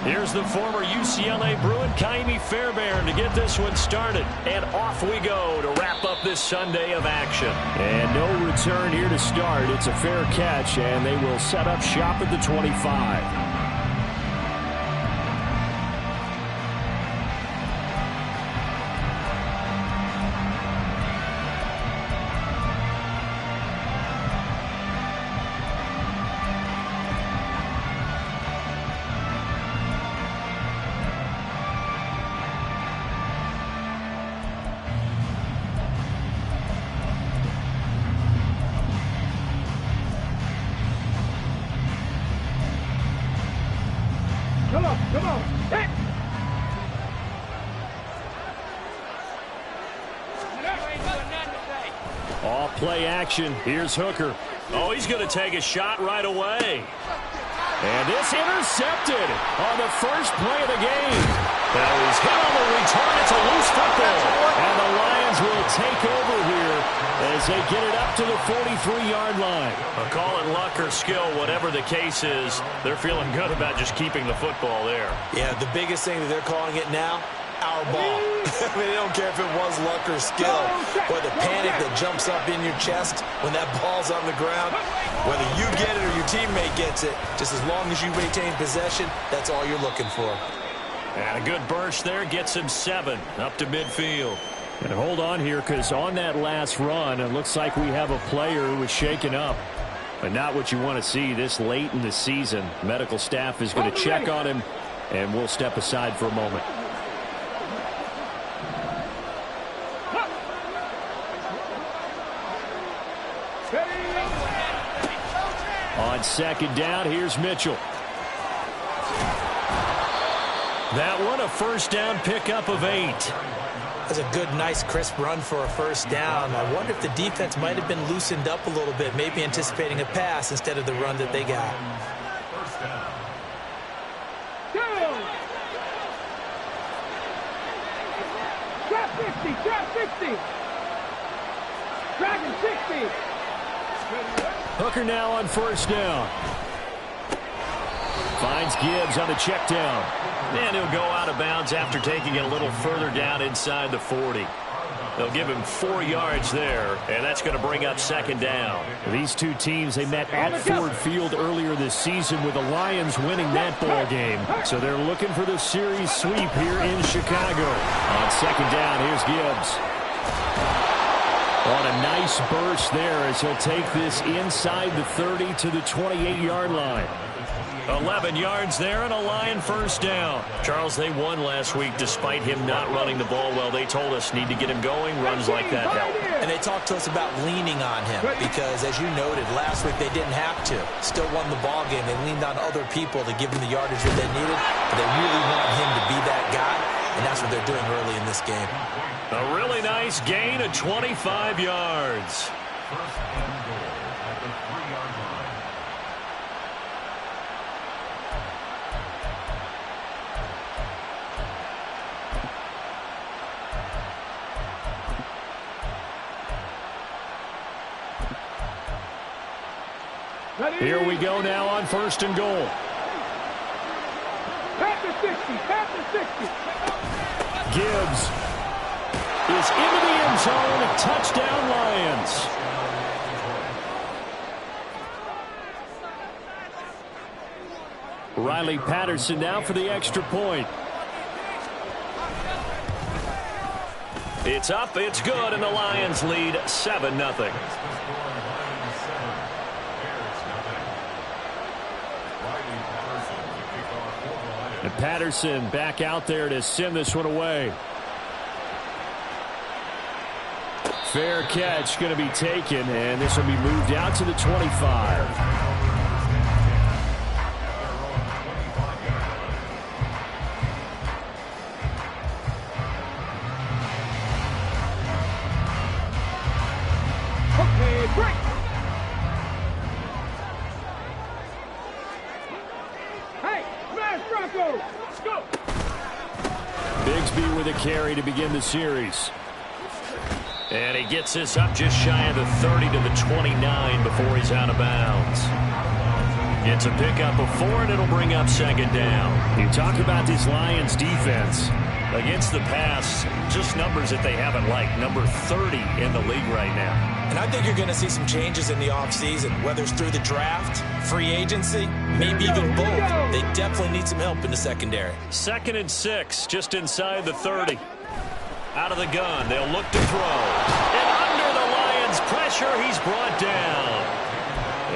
Here's the former UCLA Bruin, Kaimi Fairbairn, to get this one started. And off we go to wrap up this Sunday of action. And no return here to start. It's a fair catch, and they will set up shop at the 25. Come on, hit! Off play action. Here's Hooker. Oh, he's going to take a shot right away. And this intercepted on the first play of the game. That was hit on the return. It's a loose football. And the Lions will take over here as they get it up to the 43-yard line. Call it luck or skill, whatever the case is, they're feeling good about just keeping the football there. Yeah, the biggest thing that they're calling it now, our ball. I mean, they don't care if it was luck or skill, or the panic that jumps up in your chest when that ball's on the ground. Whether you get it or your teammate gets it, just as long as you retain possession, that's all you're looking for. And a good burst there gets him 7 up to midfield. And hold on here, because on that last run, it looks like we have a player who was shaken up. But not what you want to see this late in the season. Medical staff is going to check on him, and we'll step aside for a moment. On second down, here's Mitchell. That one a first down pickup of 8. That's a good, nice, crisp run for a first down. I wonder if the defense might have been loosened up a little bit, maybe anticipating a pass instead of the run that they got. Trap 60, trap 60. Dragon 60. Hooker now on first down. Finds Gibbs on the check down. And he'll go out of bounds after taking it a little further down inside the 40. They'll give him 4 yards there, and that's going to bring up second down. These two teams, they met at Ford Field earlier this season with the Lions winning that ball game. So they're looking for the series sweep here in Chicago. On second down, here's Gibbs. On a nice burst there as he'll take this inside the 30 to the 28-yard line. 11 yards there and a Lion first down. Charles, they won last week despite him not running the ball well. They told us need to get him going. Runs like that help. And they talked to us about leaning on him because, as you noted, last week they didn't have to. Still won the ball game. They leaned on other people to give them the yardage that they needed. But they really want him to be that guy, and that's what they're doing early in this game. A really nice gain of 25 yards. Here we go now on first and goal. Pass to 60, pass to 60. Gibbs is into the end zone. Touchdown, Lions. Riley Patterson now for the extra point. It's up, it's good, and the Lions lead 7-0. And Patterson back out there to send this one away. Fair catch going to be taken, and this will be moved out to the 25. Bigsby with a carry to begin the series. And he gets this up just shy of the 30 to the 29 before he's out of bounds. It's a pickup of 4, and it'll bring up second down. You talk about this Lions defense. Against the pass, just numbers that they haven't liked. Number 30 in the league right now. And I think you're going to see some changes in the offseason, whether it's through the draft, free agency, maybe even both. They definitely need some help in the secondary. 2nd and 6, just inside the 30. Out of the gun, they'll look to throw. And under the Lions' pressure, he's brought down.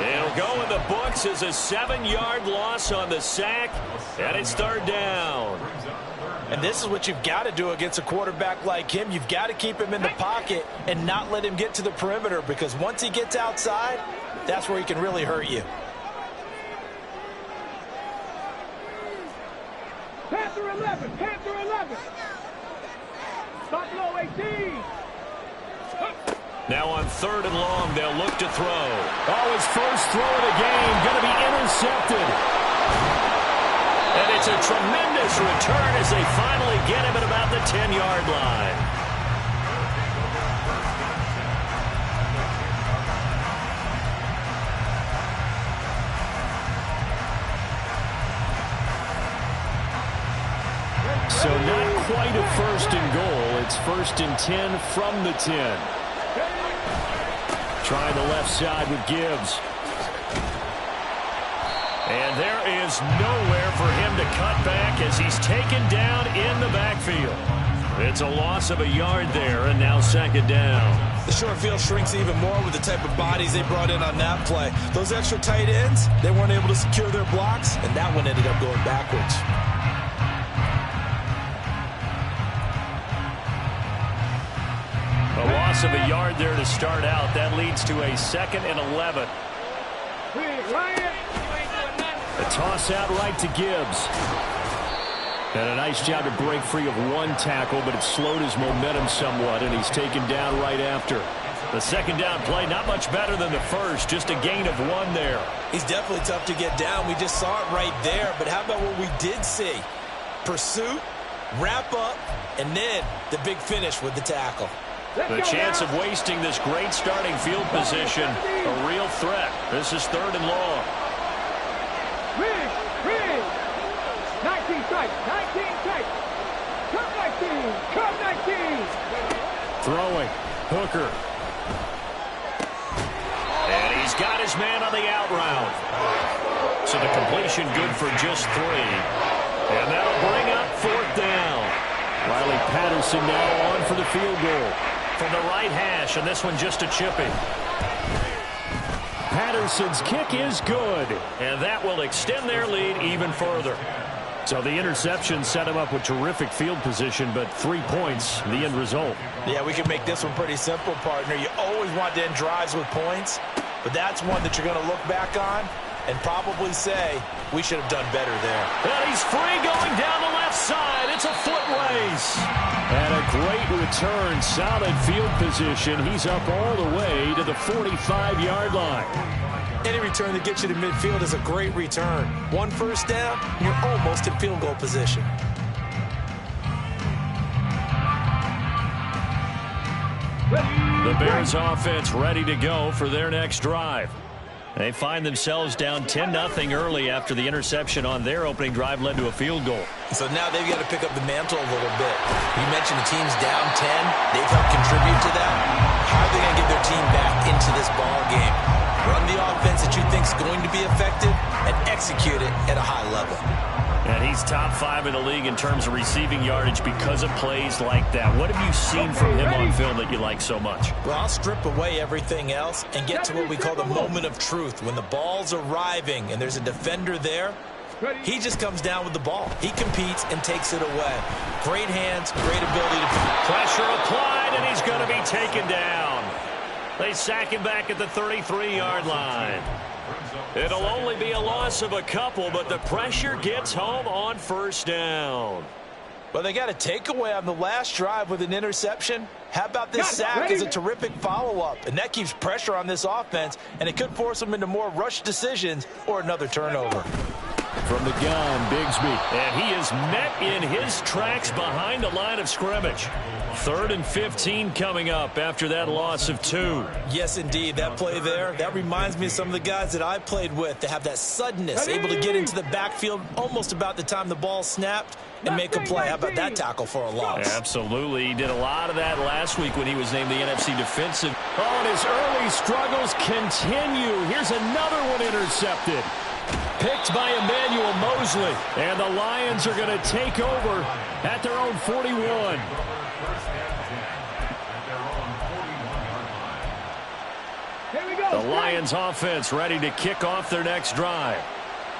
It'll go in the books as a 7-yard loss on the sack, and it's 3rd down. And this is what you've got to do against a quarterback like him. You've got to keep him in the pocket and not let him get to the perimeter, because once he gets outside, that's where he can really hurt you. Panther 11, Panther 11. Stop low, 18. Now on 3rd and long, they'll look to throw. Oh, his first throw of the game, going to be intercepted. And it's a tremendous return as they finally get him at about the 10-yard line. So not quite a 1st and goal. It's 1st and 10 from the 10. Trying the left side with Gibbs. And there is nowhere for him to cut back as he's taken down in the backfield. It's a loss of a yard there, and now 2nd down. The short field shrinks even more with the type of bodies they brought in on that play. Those extra tight ends, they weren't able to secure their blocks, and that one ended up going backwards. A loss of a yard there to start out. That leads to a 2nd and 11. A toss out right to Gibbs. And a nice job to break free of one tackle, but it slowed his momentum somewhat, and he's taken down right after. The 2nd down play, not much better than the first, just a gain of 1 there. He's definitely tough to get down. We just saw it right there, but how about what we did see? Pursuit, wrap up, and then the big finish with the tackle. The chance of wasting this great starting field position, a real threat. This is 3rd and long. 19 strikes, 19 strikes. Cut 19, cut 19. Throwing, Hooker. And he's got his man on the out route. So the completion good for just 3. And that'll bring up 4th down. Riley Patterson now on for the field goal. From the right hash, and this one just a chippy. Patterson's kick is good. And that will extend their lead even further. So the interception set him up with terrific field position, but 3 points, the end result. Yeah, we can make this one pretty simple, partner. You always want to end drives with points, but that's one that you're going to look back on and probably say, we should have done better there. And he's free going down the left side. It's a foot race. And a great return, solid field position. He's up all the way to the 45-yard line. Any return that gets you to midfield is a great return. 1 first down, you're almost in field goal position. The Bears offense ready to go for their next drive. They find themselves down 10-0 early after the interception on their opening drive led to a field goal. So now they've got to pick up the mantle a little bit. You mentioned the team's down 10. They've helped contribute to that. How are they going to get their team back into this ball game? Run the offense that you think is going to be effective and execute it at a high level. And he's top 5 in the league in terms of receiving yardage because of plays like that. What have you seen from him on film that you like so much? Well, I'll strip away everything else and get to what we call the moment of truth. When the ball's arriving and there's a defender there, he just comes down with the ball. He competes and takes it away. Great hands, great ability to... Pressure applied, and he's going to be taken down. They sack him back at the 33-yard line. It'll only be a loss of a couple, but the pressure gets home on 1st down. Well, they got a takeaway on the last drive with an interception. How about this sack as a terrific follow-up? And that keeps pressure on this offense, and it could force them into more rush decisions or another turnover. From the gun, Bigsby. And he is met in his tracks behind the line of scrimmage. 3rd and 15 coming up after that loss of 2. Yes, indeed. That play there, that reminds me of some of the guys that I played with that have that suddenness, able to get into the backfield almost about the time the ball snapped and make a play. How about that tackle for a loss? Absolutely. He did a lot of that last week when he was named the NFC Defensive. Oh, and his early struggles continue. Here's another one intercepted. Picked by Emmanuel Mosley. And the Lions are going to take over at their own 41. The Lions offense ready to kick off their next drive.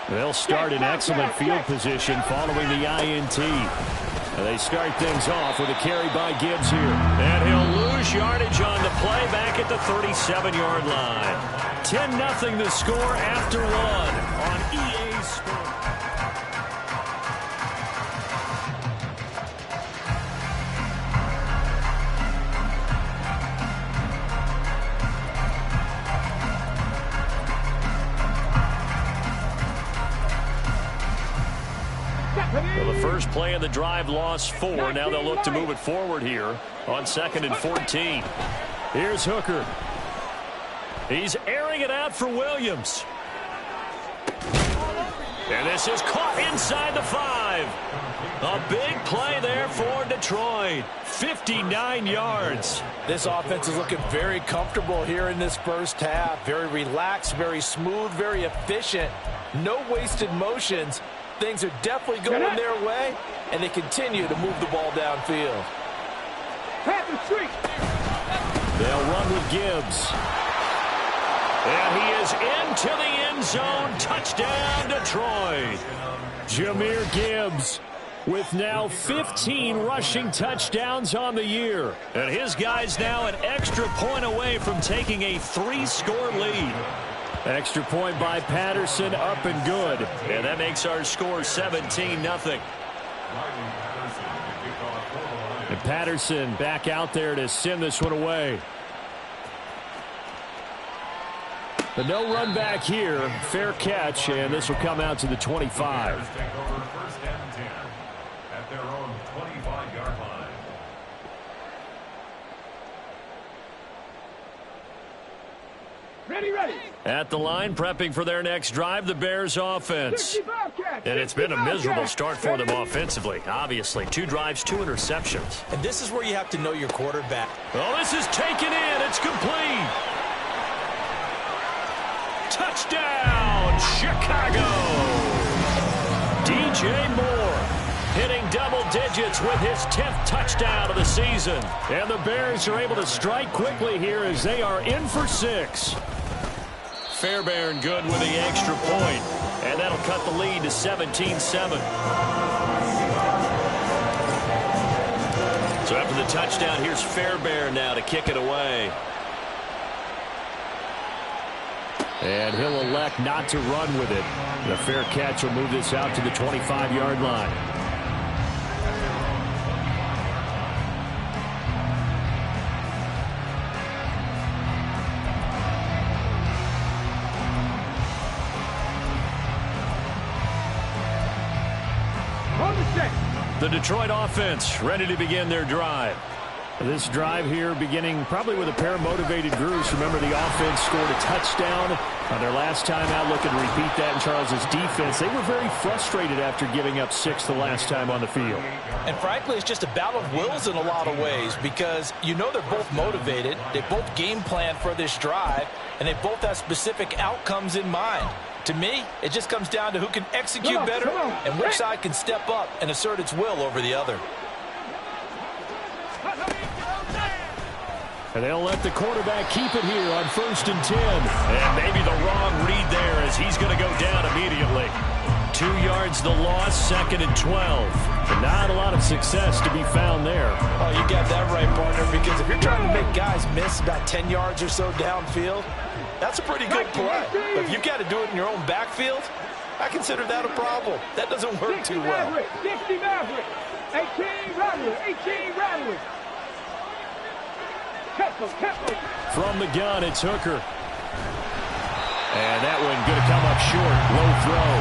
They'll start in excellent field position following the INT. And they start things off with a carry by Gibbs here. And he'll lose yardage on the play back at the 37-yard line. 10-0 the score after 1 on EA Sports. Well, the first play of the drive lost 4. Now they'll look to move it forward here on 2nd and 14. Here's Hooker. He's airing it out for Williams. And this is caught inside the 5. A big play there for Detroit. 59 yards. This offense is looking very comfortable here in this first half. Very relaxed, very smooth, very efficient. No wasted motions. Things are definitely going their way, and they continue to move the ball downfield. They'll run with Gibbs. And he is into the end zone. Touchdown, Detroit. Jahmyr Gibbs with now 15 rushing touchdowns on the year. And his guys now an extra point away from taking a 3-score lead. Extra point by Patterson, up and good. And that makes our score 17-0. And Patterson back out there to send this one away. The no run back here. Fair catch, and this will come out to the 25. Ready. At the line, prepping for their next drive, the Bears offense. And it's been a miserable start for them offensively, obviously. 2 drives, 2 interceptions. And this is where you have to know your quarterback. Oh, this is taken in. It's complete. Touchdown, Chicago. DJ Moore hitting double digits with his 10th touchdown of the season. And the Bears are able to strike quickly here as they are in for 6. Fairbairn good with the extra point. And that'll cut the lead to 17-7. So after the touchdown, here's Fairbairn now to kick it away. And he'll elect not to run with it. The fair catch will move this out to the 25-yard line. The Detroit offense ready to begin their drive. This drive here beginning probably with a pair of motivated grooves. Remember, the offense scored a touchdown on their last time out. Looking to repeat that in Charles's defense. They were very frustrated after giving up 6 the last time on the field. And frankly, it's just a battle of wills in a lot of ways because you know they're both motivated. They both game plan for this drive, and they both have specific outcomes in mind. To me, it just comes down to who can execute better and which side can step up and assert its will over the other. And they'll let the quarterback keep it here on 1st and 10. And maybe the wrong read there as he's going to go down immediately. 2 yards the loss, 2nd and 12. But not a lot of success to be found there. Oh, you got that right, partner, because if you're trying to make guys miss about 10 yards or so downfield, that's a pretty good play. But if you've got to do it in your own backfield, I consider that a problem. That doesn't work too well. 60 Maverick. 18 Rattler. From the gun, it's Hooker. And that one going to come up short. Low throw.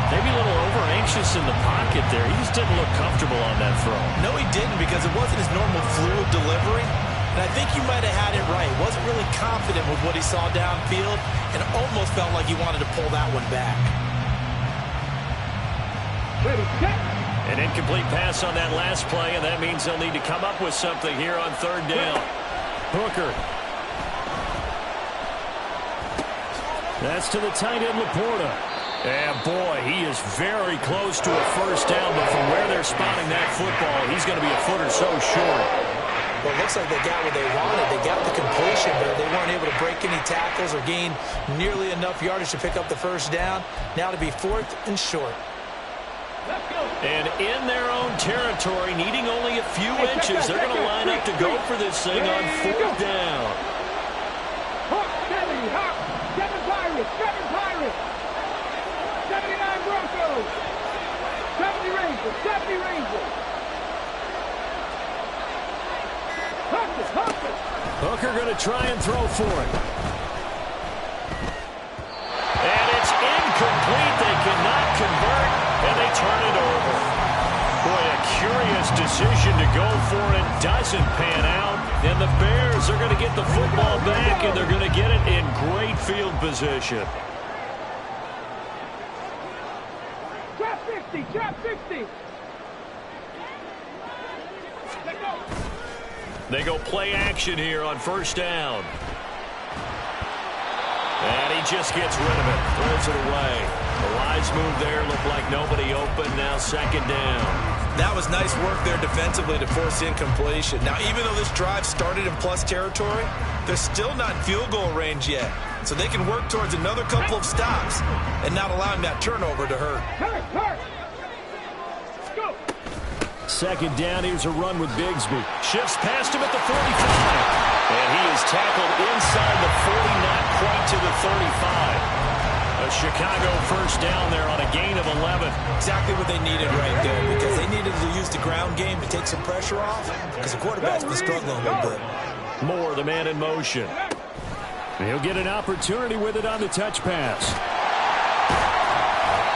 Maybe a little over-anxious in the pocket there. He just didn't look comfortable on that throw. No, he didn't, because it wasn't his normal fluid delivery. And I think he might have had it right. Wasn't really confident with what he saw downfield and almost felt like he wanted to pull that one back. An incomplete pass on that last play, and that means they'll need to come up with something here on third down. Hooker. That's to the tight end, Laporta. And, boy, he is very close to a first down, but from where they're spotting that football, he's going to be a foot or so short. Well, it looks like they got what they wanted. They got the completion, but they weren't able to break any tackles or gain nearly enough yardage to pick up the first down. Now to be 4th and short. And in their own territory, needing only a few inches, they're going to line up to go for this thing on 4th down. Seven Pirates. 79 Broncos. 70 Rangers. Hooker going to try and throw for it. And it's incomplete. They cannot convert, and they turn it over. Boy, a curious decision to go for it. Doesn't pan out. And the Bears are going to get the football back, and they're going to get it in great field position. Drop 60. They go play action here on first down. And he just gets rid of it. Throws it away. The wise move there. Looked like nobody open. Now second down. That was nice work there defensively to force incompletion. Now, even though this drive started in plus territory, they're still not in field goal range yet. So they can work towards another couple of stops and not allowing that turnover to hurt. Second down, here's a run with Bigsby. Shifts past him at the 45. And he is tackled inside the 40, not quite to the 35. A Chicago first down there on a gain of 11. Exactly what they needed right there, because they needed to use the ground game to take some pressure off, because the quarterback's been struggling a little bit. Moore, the man in motion. He'll get an opportunity with it on the touch pass.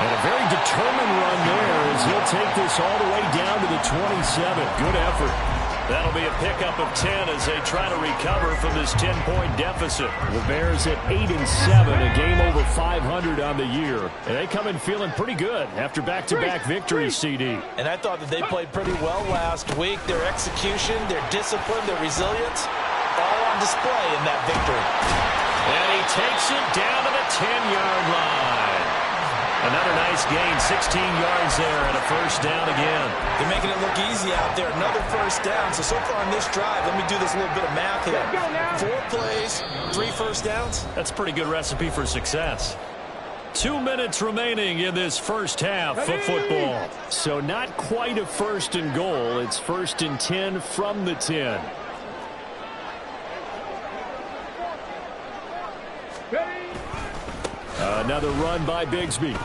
And a very determined run there as he'll take this all the way down to the 27. Good effort. That'll be a pickup of 10 as they try to recover from this 10-point deficit. The Bears at 8-7, a game over 500 on the year. And they come in feeling pretty good after back-to-back victories, CD. And I thought that they played pretty well last week. Their execution, their discipline, their resilience, all on display in that victory. And he takes it down to the 10-yard line. Another nice gain, 16 yards there, and a first down again. They're making it look easy out there. Another first down. So far on this drive, let me do this little bit of math here. 4 plays, 3 first downs. That's a pretty good recipe for success. 2 minutes remaining in this first half of football. So not quite a first and goal. It's 1st and 10 from the 10. Another run by Bigsby. And he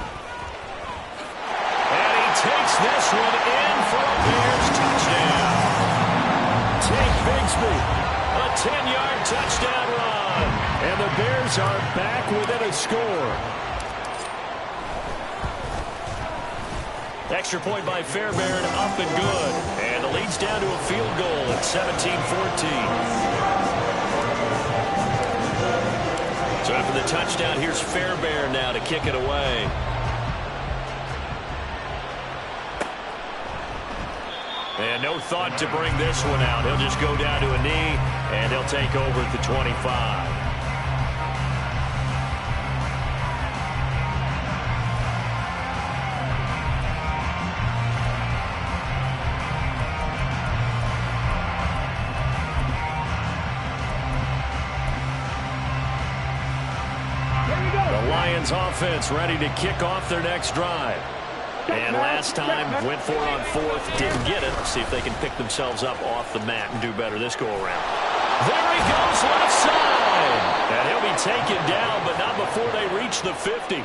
takes this one in for a Bears touchdown. Take Bigsby. A 10-yard touchdown run. And the Bears are back within a score. Extra point by Fairbairn, up and good. And the lead's down to a field goal at 17-14. So after the touchdown, here's Fairbairn now to kick it away. And no thought to bring this one out. He'll just go down to a knee, and he'll take over at the 25. Offense ready to kick off their next drive. And last time went for it on 4th, didn't get it. See if they can pick themselves up off the mat and do better this go around. There he goes left side. And he'll be taken down, but not before they reach the 50.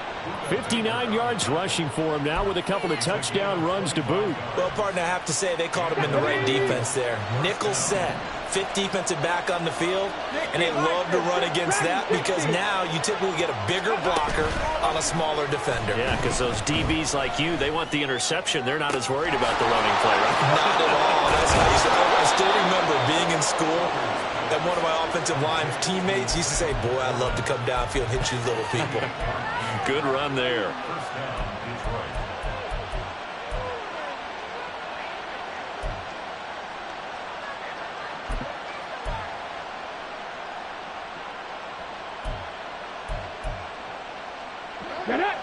59 yards rushing for him now with a couple of touchdown runs to boot. Well, partner, I have to say they caught him in the right defense there. Nickel set, fifth defensive back on the field, and they love to run against that because now you typically get a bigger blocker on a smaller defender. Yeah, because those DBs like you, they want the interception. They're not as worried about the running play, right? Not at all. That's how I still remember being in school, and one of my offensive line teammates used to say, boy, I'd love to come downfield and hit you little people. Good run there. Get it.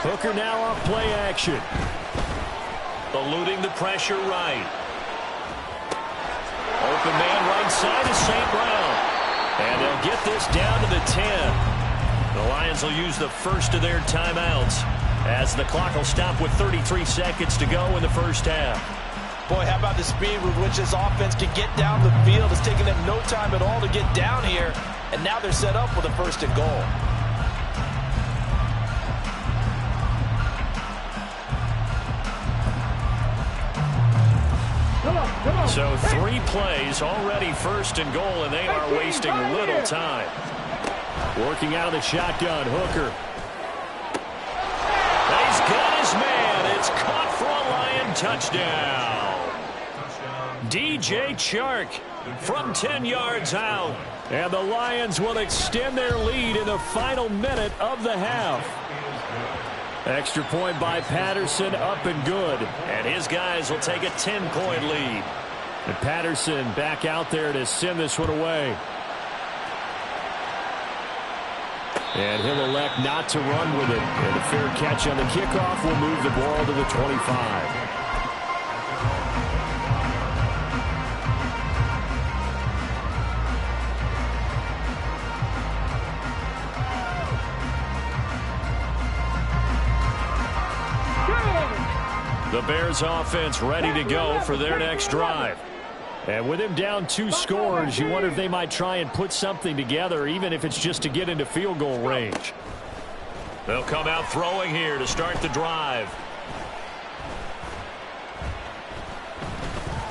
Hooker now off play action. Eluding the pressure right. Open man right side is St. Brown. And they'll get this down to the 10. The Lions will use the first of their timeouts as the clock will stop with 33 seconds to go in the first half. Boy, how about the speed with which this offense can get down the field? It's taken them no time at all to get down here, and now they're set up with a first and goal. So 3 plays, already first and goal, and they are wasting little time. Working out of the shotgun, Hooker. He's got his man. It's caught for a Lion touchdown. DJ Chark from 10 yards out. And the Lions will extend their lead in the final minute of the half. Extra point by Patterson, up and good. And his guys will take a 10-point lead. And Patterson back out there to send this one away. And he'll elect not to run with it. And a fair catch on the kickoff will move the ball to the 25. The Bears offense ready to go for their next drive. And with him down 2 scores, you wonder if they might try and put something together, even if it's just to get into field goal range. They'll come out throwing here to start the drive.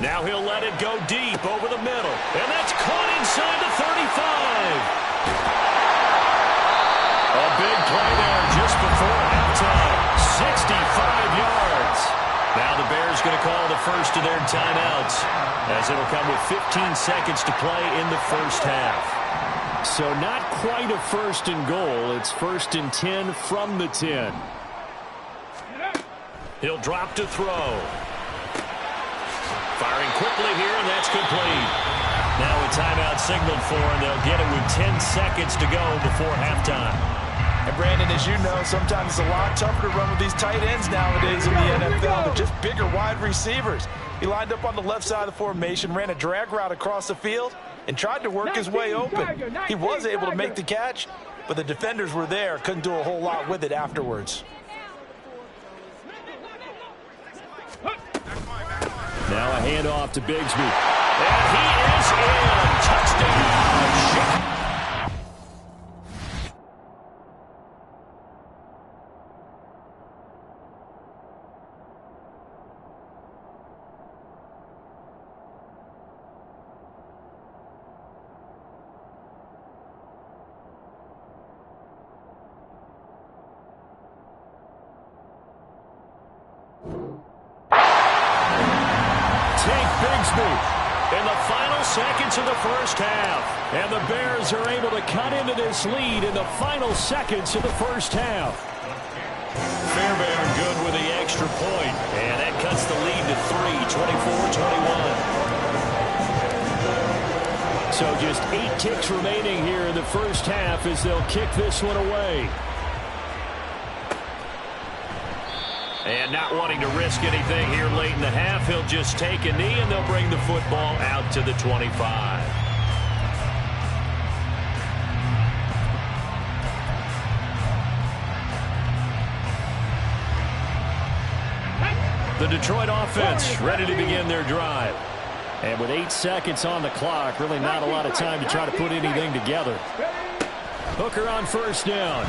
Now he'll let it go deep over the middle. And that's caught inside the 35. A big play there just before halftime. 65 yards. Now the Bears going to call the first of their timeouts as it'll come with 15 seconds to play in the first half. So not quite a first and goal. It's first and 10 from the 10. He'll drop to throw. Firing quickly here, and that's complete. Now a timeout signaled for, and they'll get it with 10 seconds to go before halftime. And Brandon, as you know, sometimes it's a lot tougher to run with these tight ends nowadays in the NFL. They're just bigger wide receivers. He lined up on the left side of the formation, ran a drag route across the field, and tried to work his way open. He was able to make the catch, but the defenders were there, couldn't do a whole lot with it afterwards. Now a handoff to Bigsby. And he is in. Touchdown. In the final seconds of the first half. And the Bears are able to cut into this lead in the final seconds of the first half. Fairbairn good with the extra point. And that cuts the lead to 3, 24-21. So just 8 ticks remaining here in the first half as they'll kick this one away. And not wanting to risk anything here late in the half, he'll just take a knee, and they'll bring the football out to the 25. The Detroit offense ready to begin their drive. And with 8 seconds on the clock, really not a lot of time to try to put anything together. Hooker on first down.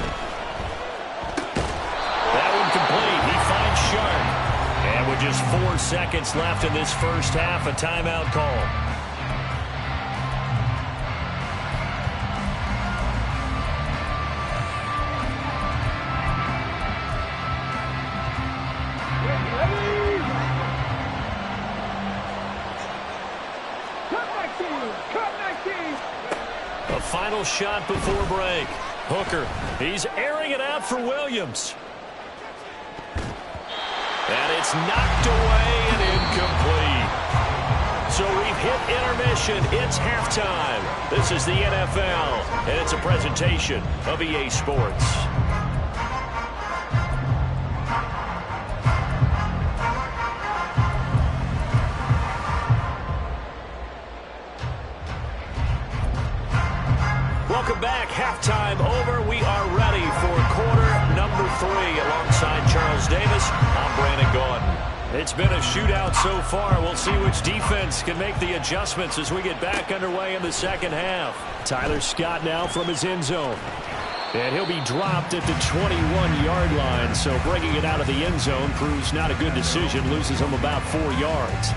That one complete. He finds Sharp. And with just 4 seconds left in this first half, a timeout call. A final shot before break. Hooker, he's airing it out for Williams. And it's knocked away and incomplete. So we've hit intermission. It's halftime. This is the NFL, and it's a presentation of EA Sports. Welcome back. Halftime over. We are ready for quarter number 3. Alongside Charles Davis, I'm Brandon Gaudin. It's been a shootout so far. We'll see which defense can make the adjustments as we get back underway in the second half. Tyler Scott now from his end zone. And he'll be dropped at the 21-yard line. So bringing it out of the end zone proves not a good decision. Loses him about 4 yards.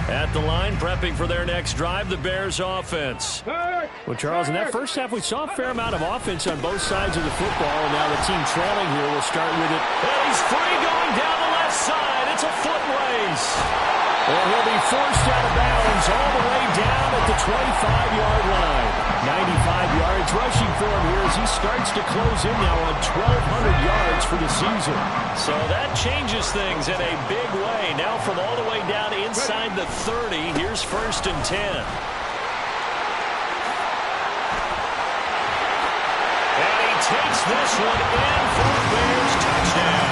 At the line, prepping for their next drive, the Bears offense. Well, Charles, in that first half, we saw a fair amount of offense on both sides of the football, and now the team trailing here will start with it. And he's free going down the left side. It's a foot race. And he'll be forced out of bounds all the way down at the 25-yard line. 95 yards rushing for him here as he starts to close in now on 1,200 yards for the season. So that changes things in a big way. Now from all the way down inside the 30, here's 1st and 10. And he takes this one in for a Bears touchdown.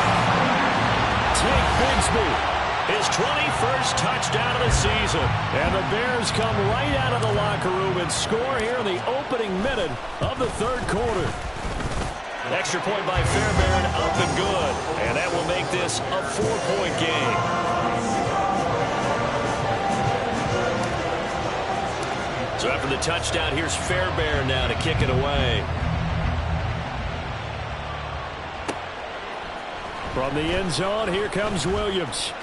Tank Bigsby. His 21st touchdown of the season. And the Bears come right out of the locker room and score here in the opening minute of the third quarter. Extra point by Fairbairn, up and good. And that will make this a 4-point game. So after the touchdown, here's Fairbairn now to kick it away. From the end zone, here comes Williams.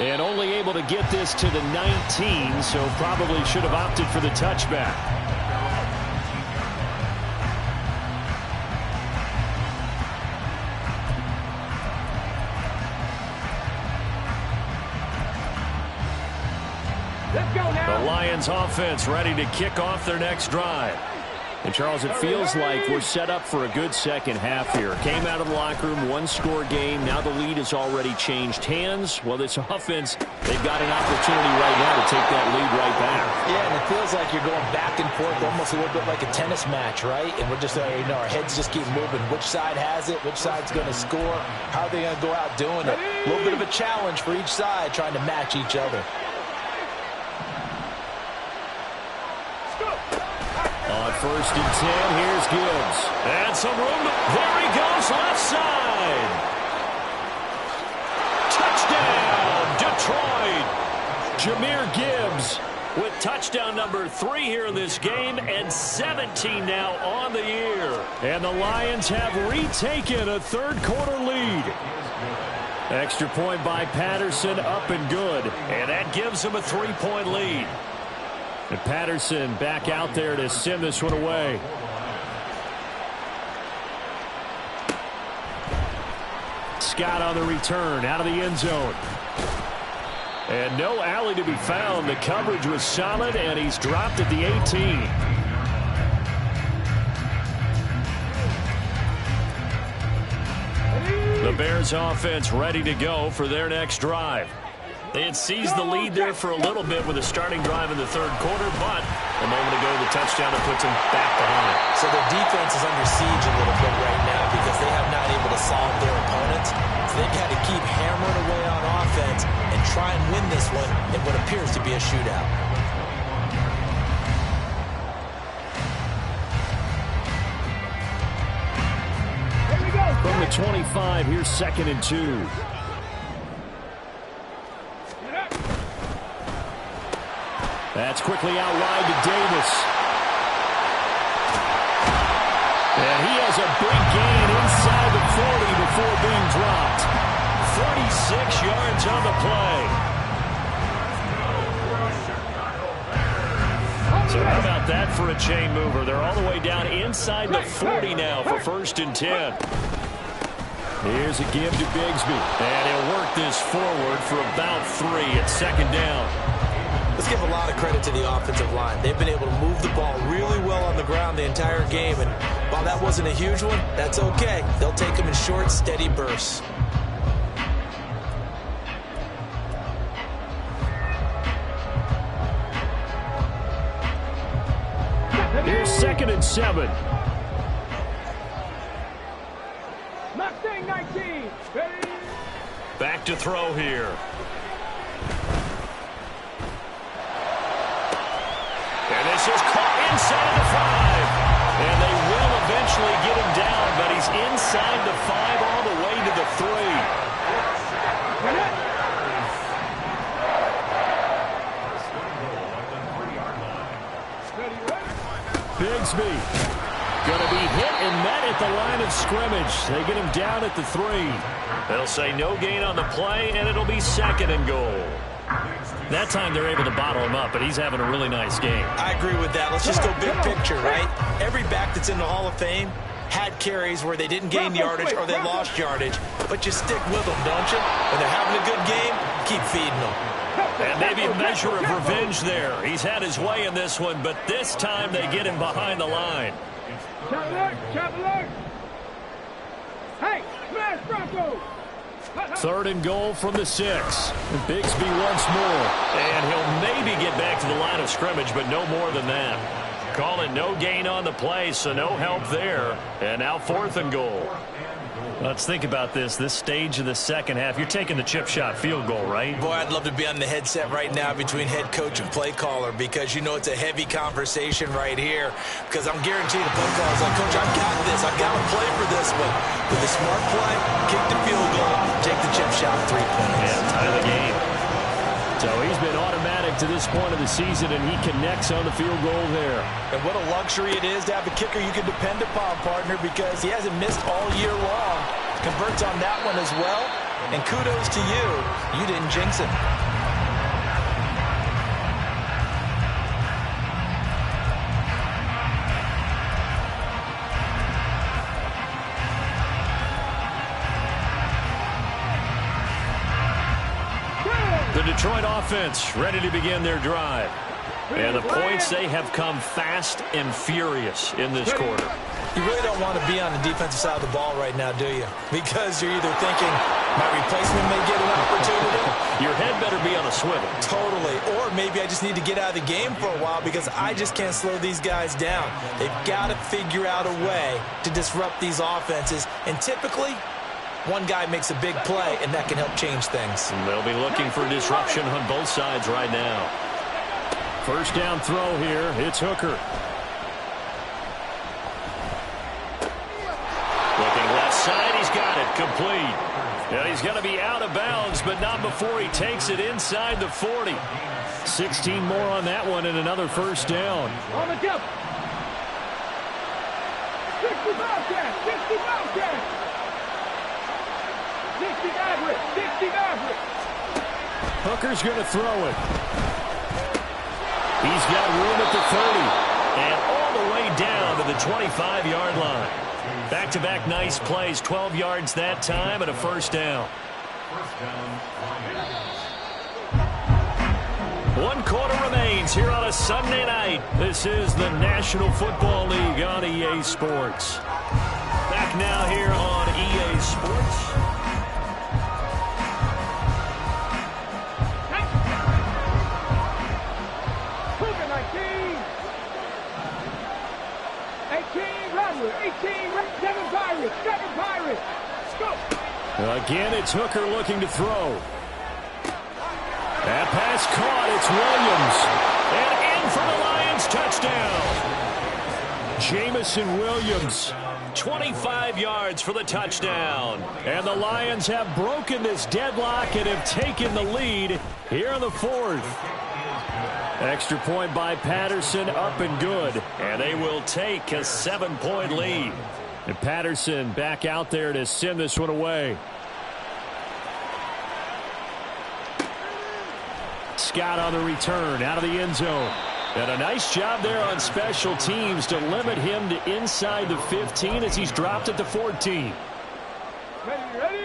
And only able to get this to the 19, so probably should have opted for the touchback. Let's go now. The Lions offense ready to kick off their next drive. And, Charles, it feels like we're set up for a good second half here. Came out of the locker room, one-score game. Now the lead has already changed hands. Well, this offense, they've got an opportunity right now to take that lead right back. Yeah, and it feels like you're going back and forth, almost a little bit like a tennis match, right? And we're just, our heads just keep moving. Which side has it? Which side's going to score? How are they going to go out doing it? A little bit of a challenge for each side, trying to match each other. On 1st and 10, here's Gibbs. And some room. There he goes, left side. Touchdown, Detroit. Jahmyr Gibbs with touchdown number 3 here in this game, and 17 now on the year. And the Lions have retaken a third-quarter lead. Extra point by Patterson, up and good. And that gives him a 3-point lead. And Patterson back out there to send this one away. Scott on the return, out of the end zone. And no alley to be found. The coverage was solid, and he's dropped at the 18. The Bears offense ready to go for their next drive. They had seized the lead there for a little bit with a starting drive in the third quarter, but a moment ago the touchdown that puts them back behind. So their defense is under siege a little bit right now because they have not able to solve their opponents. So they've got to keep hammering away on offense and try and win this one in what appears to be a shootout. 25. Here's 2nd and 2. That's quickly out wide to Davis. And he has a big gain inside the 40 before being dropped. 46 yards on the play. So how about that for a chain mover? They're all the way down inside the 40 now for 1st and 10. Here's a give to Bigsby. And he'll work this forward for about 3 at 2nd down. Let's give a lot of credit to the offensive line. They've been able to move the ball really well on the ground the entire game. And while that wasn't a huge one, that's okay. They'll take them in short, steady bursts. Here's 2nd and 7. Mustang 19. Ready? Back to throw here. And this is caught inside the 5. And they will eventually get him down, but he's inside the 5 all the way to the 3. Bigsby going to be hit and met at the line of scrimmage. They get him down at the 3. They'll say no gain on the play, and it'll be 2nd and goal. That time they're able to bottle him up, but he's having a really nice game. I agree with that. Let's just go big picture, right? Every back that's in the Hall of Fame had carries where they didn't gain yardage or they lost yardage, but you stick with them, don't you? When they're having a good game, keep feeding them. And maybe a measure of revenge there. He's had his way in this one, but this time they get him behind the line. Chop alert! Chop alert! Hey, smash Bronco! 3rd and goal from the 6. Bigsby once more. And he'll maybe get back to the line of scrimmage, but no more than that. Call it no gain on the play, so no help there. And now 4th and goal. Let's think about this stage of the 2nd half. You're taking the chip shot field goal, right? Boy, I'd love to be on the headset right now between head coach and play caller because you know it's a heavy conversation right here because I'm guaranteed the play caller's like, Coach, I've got this. I've got to play for this one. With a smart play, kick the field goal, take the chip shot, 3 points. Yeah, tie the game. So he's been automatic to this point of the season, and he connects on the field goal there. And what a luxury it is to have a kicker you can depend upon, partner, because he hasn't missed all year long. Converts on that one as well. And kudos to you. You didn't jinx it. The Detroit offense ready to begin their drive. And the points, they have come fast and furious in this quarter. You really don't want to be on the defensive side of the ball right now, do you? Because you're either thinking, my replacement may get an opportunity. Your head better be on a swivel. Totally. Or maybe I just need to get out of the game for a while because I just can't slow these guys down. They've got to figure out a way to disrupt these offenses. And typically, one guy makes a big play, and that can help change things. And they'll be looking for disruption on both sides right now. 1st down throw here. It's Hooker. Looking left side, he's got it, complete. Now he's going to be out of bounds, but not before he takes it inside the 40. 16 more on that one and another 1st down. On the jump. 60 Bobcat. 60 Bobcat. 60 Maverick. 60 Maverick. Hooker's going to throw it. He's got room at the 30. And all the way down to the 25-yard line. Back-to-back nice plays, 12 yards that time and a 1st down. 1 quarter remains here on a Sunday night. This is the National Football League on EA Sports. Back now here on EA Sports. Cougar 19. 18 Rattler. 18 7 Pirates. 7 Pirates. Go. Again, it's Hooker looking to throw. That pass caught. It's Williams. And in for the Lions touchdown. Jamison Williams. 25 yards for the touchdown. And the Lions have broken this deadlock and have taken the lead here in the fourth. Extra point by Patterson, up and good. And they will take a 7-point lead. And Patterson back out there to send this one away. Scott on the return, out of the end zone. And a nice job there on special teams to limit him to inside the 15 as he's dropped at the 14.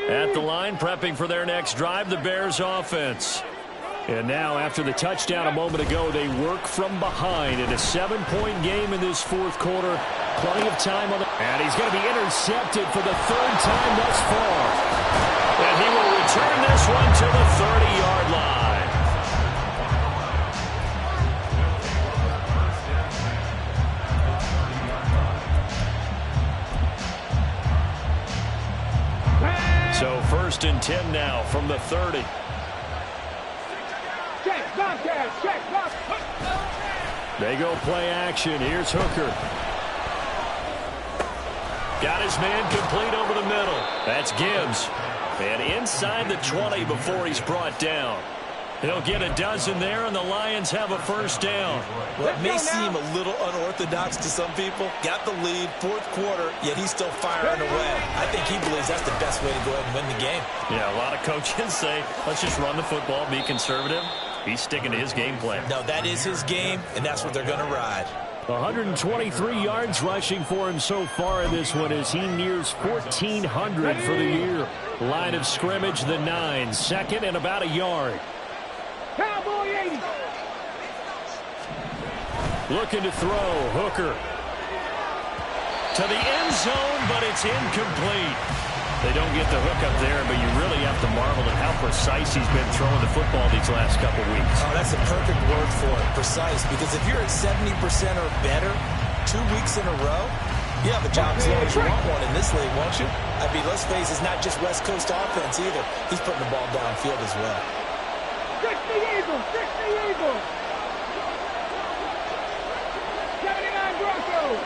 At the line, prepping for their next drive, the Bears offense. And now, after the touchdown a moment ago, they work from behind in a 7-point game in this fourth quarter. Plenty of time on the... And he's going to be intercepted for the third time thus far. And he will return this one to the 30-yard line. So 1st and 10 now from the 30. Check, Bobcat, check, Bobcat. They go play action. Here's Hooker. Got his man complete over the middle. That's Gibbs. And inside the 20 before he's brought down. He'll get a dozen there, and the Lions have a first down. Well, it may seem a little unorthodox to some people. Got the lead, fourth quarter, yet he's still firing away. I think he believes that's the best way to go ahead and win the game. Yeah, a lot of coaches say, let's just run the football, be conservative. He's sticking to his game plan. No, that is his game, and that's what they're going to ride. 123 yards rushing for him so far in this one as he nears 1,400 for the year. Line of scrimmage, the 9. Second and about a yard. Cowboy 80. Looking to throw. Hooker. To the end zone, but it's incomplete. They don't get the hook up there, but you really have to marvel at how precise he's been throwing the football these last couple weeks. Oh, that's a perfect word for it, precise, because if you're at 70% or better 2 weeks in a row, you have a job as long as you want one in this league, won't you? I mean, let's face it, it's not just West Coast offense either. He's putting the ball downfield as well. 60 Eagles, 60 Eagles. 79 Broncos.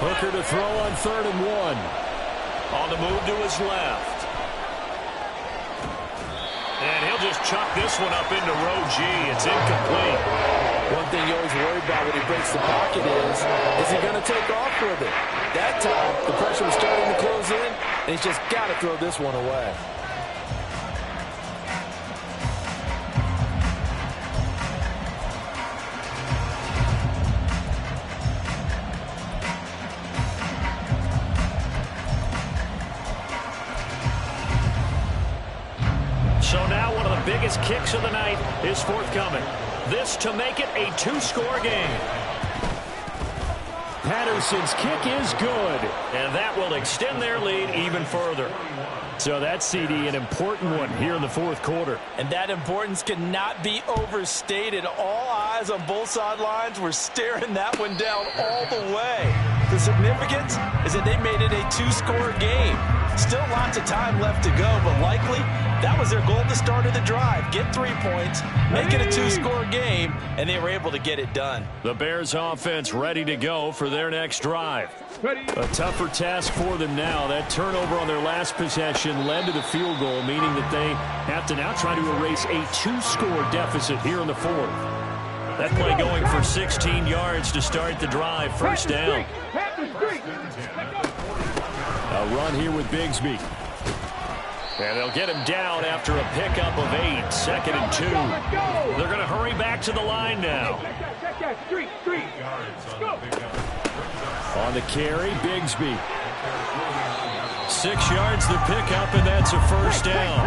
Hooker to throw on 3rd and 1. On the move to his left. And he'll just chuck this one up into row G. It's incomplete. One thing you always worry about when he breaks the pocket is he going to take off with it? That time, the pressure was starting to close in, and he's just got to throw this one away. So now one of the biggest kicks of the night is forthcoming. This to make it a 2-score game. Patterson's kick is good. And that will extend their lead even further. So that's, CD, an important one here in the fourth quarter. And that importance cannot be overstated. All eyes on both sidelines were staring that one down all the way. The significance is that they made it a 2-score game. Still lots of time left to go, but likely that was their goal at the start of the drive. Get 3 points, make it a 2-score game, and they were able to get it done. The Bears offense ready to go for their next drive. A tougher task for them now. That turnover on their last possession led to the field goal, meaning that they have to now try to erase a 2-score deficit here in the fourth. That play going for 16 yards to start the drive. First down. A run here with Bigsby. And they'll get him down after a pickup of 8. 2nd and 2. They're going to hurry back to the line now. On the carry, Bigsby. 6 yards the pickup, and that's a first down.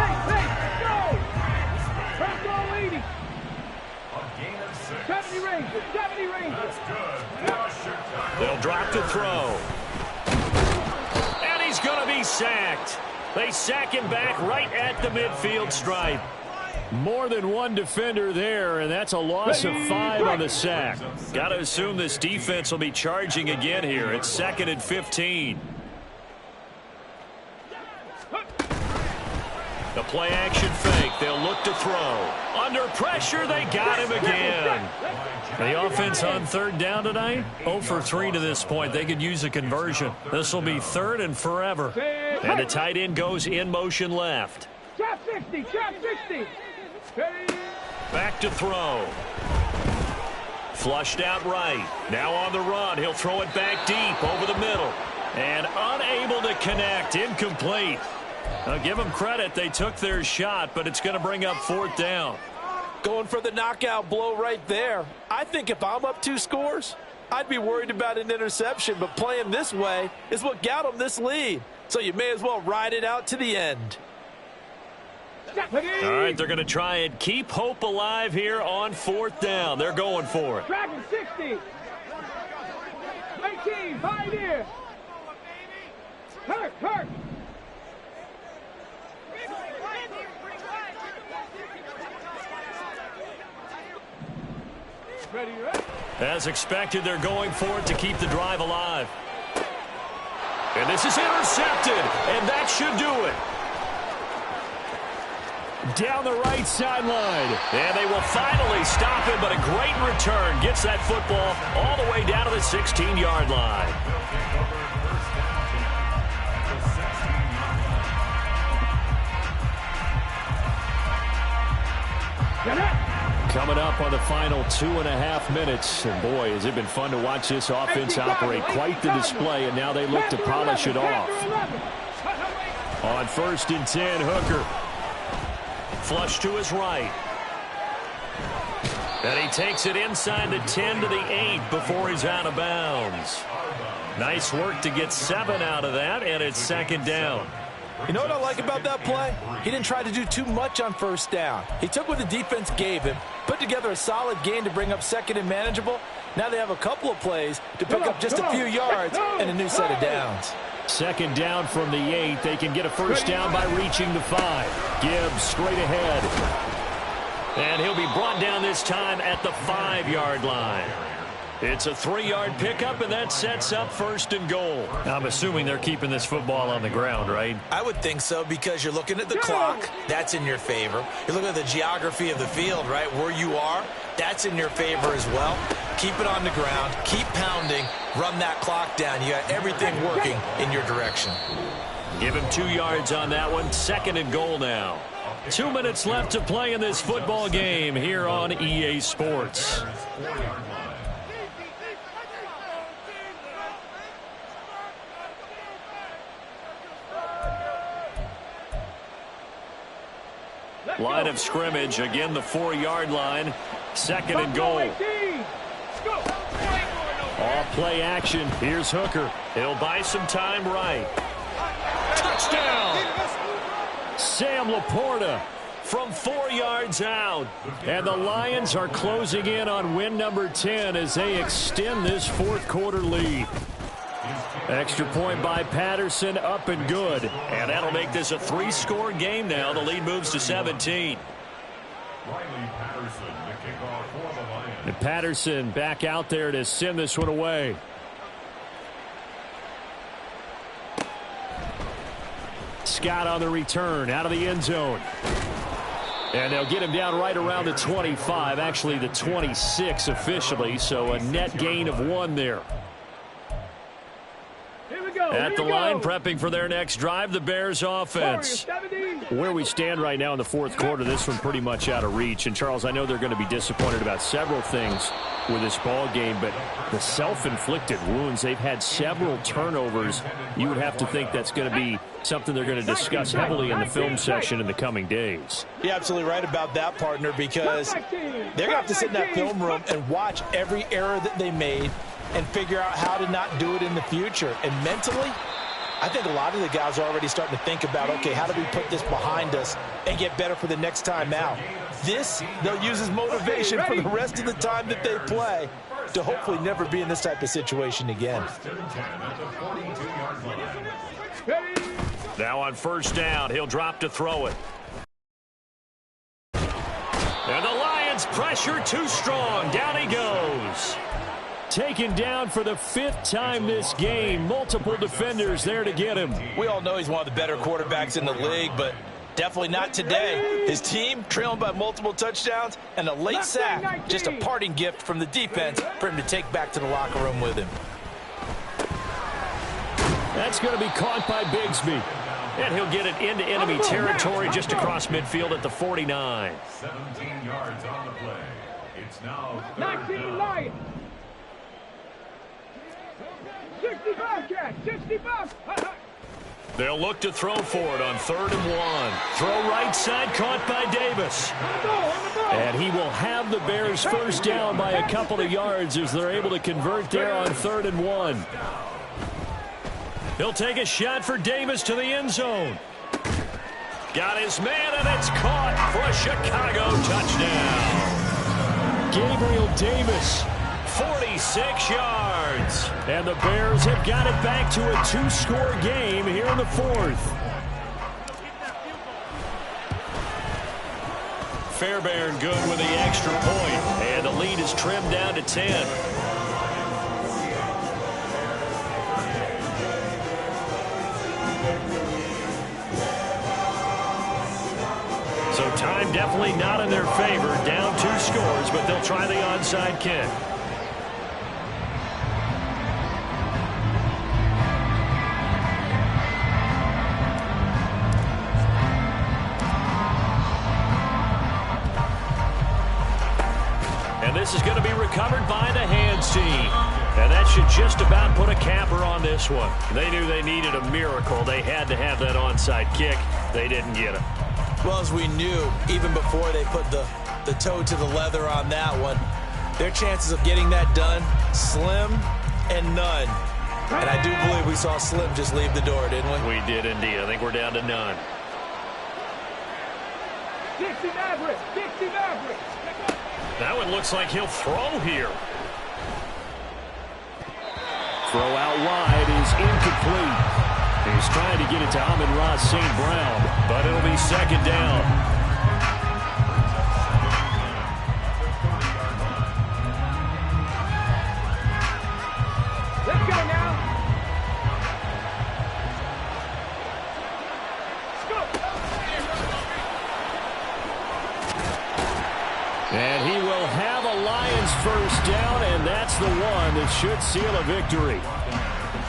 They'll drop to throw. And he's going to be sacked. They sack him back right at the midfield stripe. More than one defender there, and that's a loss of 5 on the sack. Got to assume this defense will be charging again here. It's 2nd and 15. The play action fake. They'll look to throw. Under pressure, they got him again. The offense on third down tonight, 0 for 3 to this point. They could use a conversion. This will be third and forever. And the tight end goes in motion left. Trap 60, trap 60. Back to throw. Flushed out right. Now on the run. He'll throw it back deep over the middle. And unable to connect. Incomplete. Now give them credit. They took their shot, but it's going to bring up fourth down. Going for the knockout blow right there. I think if I'm up 2 scores, I'd be worried about an interception, but playing this way is what got them this lead. So you may as well ride it out to the end. All right, they're going to try and keep hope alive here on fourth down. They're going for it. Dragon 60. 19, 5 here. Hurt. Ready? As expected, they're going for it to keep the drive alive. And this is intercepted, and that should do it. Down the right sideline. And they will finally stop him, but a great return gets that football all the way down to the 16-yard line. Coming up on the final 2.5 minutes. And boy, has it been fun to watch this offense operate. Quite the display, and now they look to polish it off. On 1st and 10, Hooker. Flush to his right. And he takes it inside the 10 to the 8 before he's out of bounds. Nice work to get 7 out of that, and it's 2nd down. You know what I like about that play? He didn't try to do too much on 1st down. He took what the defense gave him, put together a solid gain to bring up 2nd and manageable. Now they have a couple of plays to pick up just a few yards and a new set of downs. 2nd down from the 8. They can get a 1st down by reaching the 5. Gibbs straight ahead. And he'll be brought down this time at the 5-yard line. It's a 3-yard pickup, and that sets up 1st and goal. I'm assuming they're keeping this football on the ground, right? I would think so, because you're looking at the clock. That's in your favor. You're looking at the geography of the field, right? Where you are, that's in your favor as well. Keep it on the ground. Keep pounding. Run that clock down. You got everything working in your direction. Give him 2 yards on that one. 2nd and goal now. 2 minutes left to play in this football game here on EA Sports. Line of scrimmage, again the 4-yard line. 2nd and goal. All play action. Here's Hooker. He'll buy some time right. Touchdown! Sam Laporta from 4 yards out. And the Lions are closing in on win number 10 as they extend this 4th quarter lead. Extra point by Patterson, up and good. And that'll make this a 3-score game now. The lead moves to 17. And Patterson back out there to send this one away. Scott on the return, out of the end zone. And they'll get him down right around the 25, actually the 26 officially, so a net gain of 1 there. At the line, prepping for their next drive, the Bears offense. Where we stand right now in the 4th quarter, this one pretty much out of reach. And, Charles, I know they're going to be disappointed about several things with this ball game, but the self-inflicted wounds, they've had several turnovers. You would have to think that's going to be something they're going to discuss heavily in the film section in the coming days. You're absolutely right about that, partner, because they're going to have to sit in that film room and watch every error that they made and figure out how to not do it in the future. And mentally, I think a lot of the guys are already starting to think about, okay, how do we put this behind us and get better for the next time out? This, they'll use as motivation for the rest of the time that they play to hopefully never be in this type of situation again. Now on 1st down, he'll drop to throw it. And the Lions pressure too strong. Down he goes. Taken down for the 5th time this game. Multiple defenders there to get him. We all know he's one of the better quarterbacks in the league, but Definitely not today. His team trailing by multiple touchdowns, and a late sack, just a parting gift from the defense for him to take back to the locker room with him. That's going to be caught by Bigsby. And he'll get it into enemy territory just across midfield at the 49. 17 yards on the play. It's now 19 Lions. 65 catch, 65. They'll look to throw for it on 3rd and 1. Throw right side, caught by Davis. And he will have the Bears first down by a couple of yards as they're able to convert there on 3rd and 1. He'll take a shot for Davis to the end zone. Got his man, and it's caught for a Chicago touchdown. Gabriel Davis. 46 yards. And the Bears have got it back to a 2-score game here in the 4th. Fairbairn good with the extra point, and the lead is trimmed down to 10. So time definitely not in their favor. Down 2 scores, but they'll try the onside kick. And this is going to be recovered by the hands team. And that should just about put a capper on this one. They knew they needed a miracle. They had to have that onside kick. They didn't get it. Well, as we knew, even before they put the toe to the leather on that one, their chances of getting that done, slim and none. And I do believe we saw Slim just leave the door, didn't we? We did indeed. I think we're down to none. 60 Maverick, 60 Maverick. That one looks like he'll throw here. Throw out wide is incomplete. He's trying to get it to Amon-Ra St. Brown, but it'll be 2nd down. Let's go now. And he will have a Lions first down, and that's the one that should seal a victory.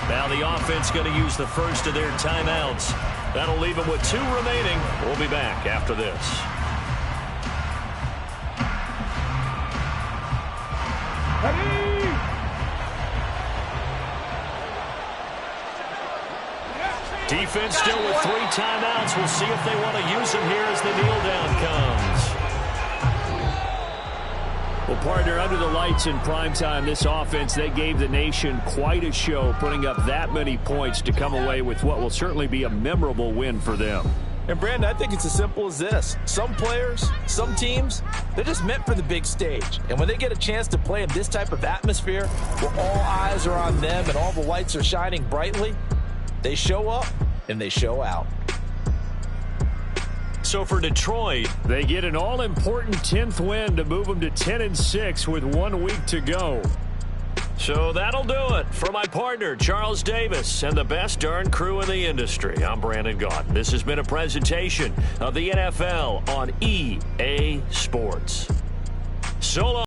Now the offense going to use the first of their timeouts. That'll leave them with 2 remaining. We'll be back after this. Defense still with 3 timeouts. We'll see if they want to use them here as the kneel down comes. Well, partner, under the lights in primetime, this offense, they gave the nation quite a show, putting up that many points to come away with what will certainly be a memorable win for them. And, Brandon, I think it's as simple as this. Some players, some teams, they're just meant for the big stage. And when they get a chance to play in this type of atmosphere where all eyes are on them and all the lights are shining brightly, they show up and they show out. So for Detroit, they get an all-important 10th win to move them to 10-6 with 1 week to go. So that'll do it. For my partner, Charles Davis, and the best darn crew in the industry, I'm Brandon Gaudin. This has been a presentation of the NFL on EA Sports. So long.